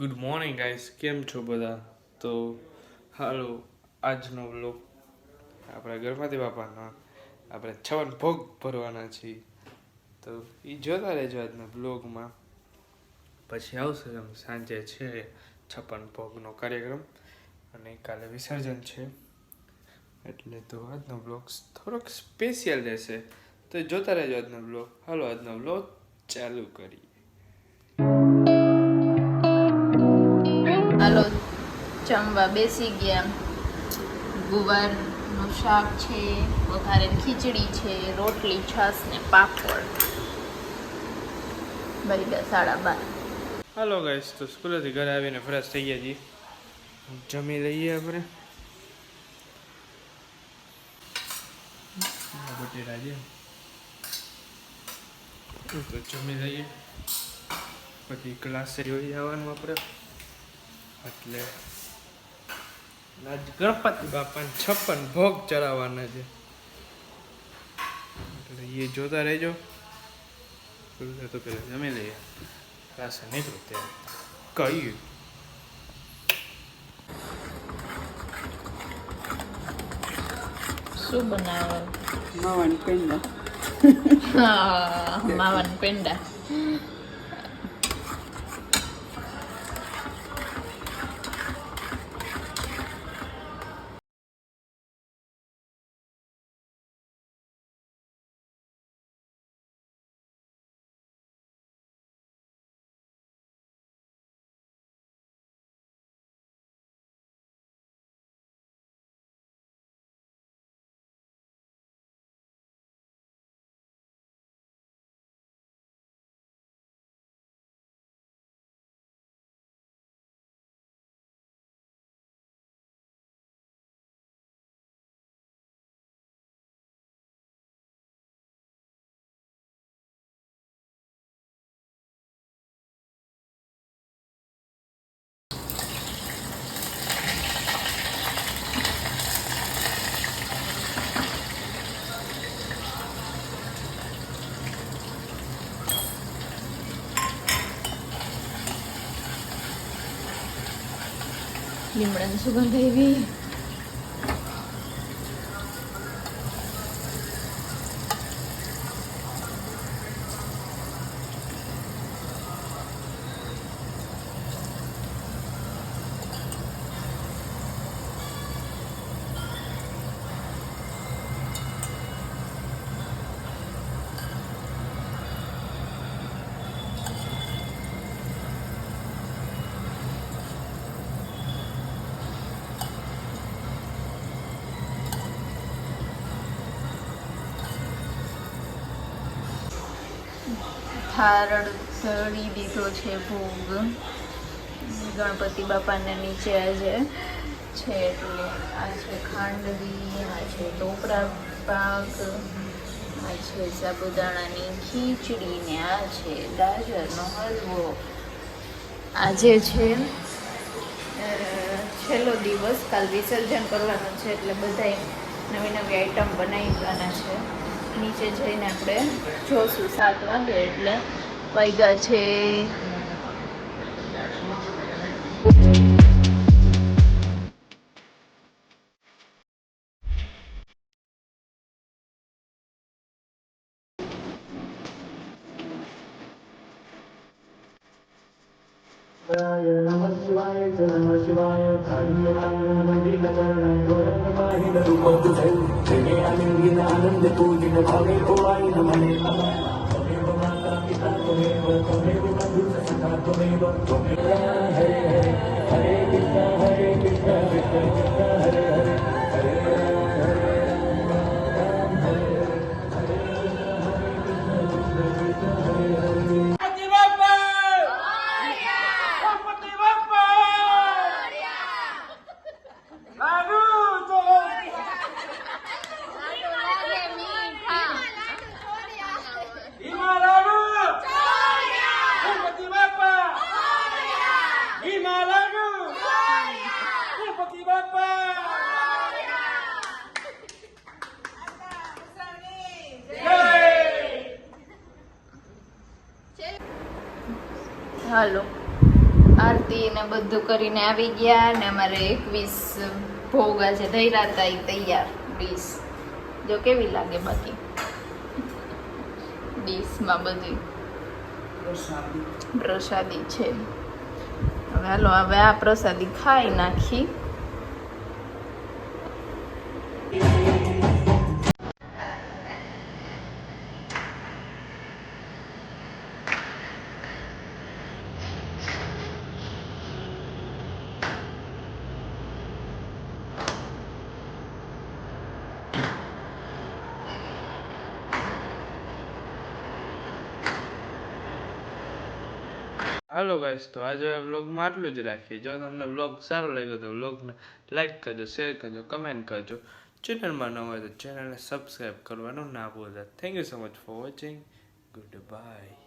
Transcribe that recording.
Good morning guys, કેમ છો બધા? તો હાલો, આજનો વ્લોગ આપણા ગણપતિ બાપાના આપણે 56 ભોગ ભરવાના છીએ. તો એ જોતા રહેજો આજના વ્લોગમાં. પછી આવશે સાંજે છે 56 ભોગનો કાર્યક્રમ અને કાલે વિસર્જન છે, એટલે તો આજનો વ્લોગ થોડોક સ્પેશિયલ રહેશે. તો જોતા રહેજો આજનો વ્લોગ. હાલો, આજનો વ્લોગ ચાલુ કરીએ. હાલો, જમવા બેસી ગયા. ગુવારનું શાક છે, વઘારેલ ખીચડી છે, રોટલી, છાશ ને પાપડ. બરાબર 12:30. હાલો ગાઈસ, તો સ્કૂલેથી ઘરે આવીને ફ્રેશ થઈ ગયા છીએ. જમી લઈએ આપણે. બટેટા છે તો જમી લઈએ, પછી ક્લાસે જોઈ જવાનું આપણે. એટલે આજ ગણપતિ બાપાને 56 ભોગ ચડાવવાના છે, એટલે એ જોતા રહેજો. તો પેલા જમી લઈએ, ક્લાસે નીકળું ત્યારે કહ્યું. શું બનાવે? માવાની પેંડા. માવાન પેંડા. લીમડાની સુગંધ આવી. થાળ ધરી દીધો છે ભોગ ગણપતિ બાપાને નીચે આજે છે. એટલે આ છે ખાંડવી, આ છે ટોપરા પાક, આ છે સાબુદાણાની ખીચડી ને આ છે ગાજરનો હલવો. આજે છે છેલ્લો દિવસ, કાલ વિસર્જન કરવાનું છે, એટલે બધાય નવી નવી આઈટમ બનાવવાના છે. નીચે જઈને આપણે જોશું. 7 વાગે એટલે વાગ્યા છે હાલો, આરતી ગણપતિ ને બધું કરીને આવી ગયા ને અમારે 21 ભોગ આજે ધૈરા હતા ઈ તૈયાર ડીશ જો કેવી લાગે બાકી ડીશમાં બધી પ્રસાદી છે હવે હાલો હવે આ પ્રસાદી ખાઈ નાખી હાલો ગાઈસ તો આજે વ્લોગમાં આટલું જ રાખીએ જો તમને વ્લોગ સારો લાગ્યો તો વ્લોગને લાઈક કરજો શેર કરજો કમેન્ટ કરજો ચેનલમાં ન હોય તો ચેનલને સબસ્ક્રાઈબ કરવાનું ના ભૂલતા thank you so much for watching good bye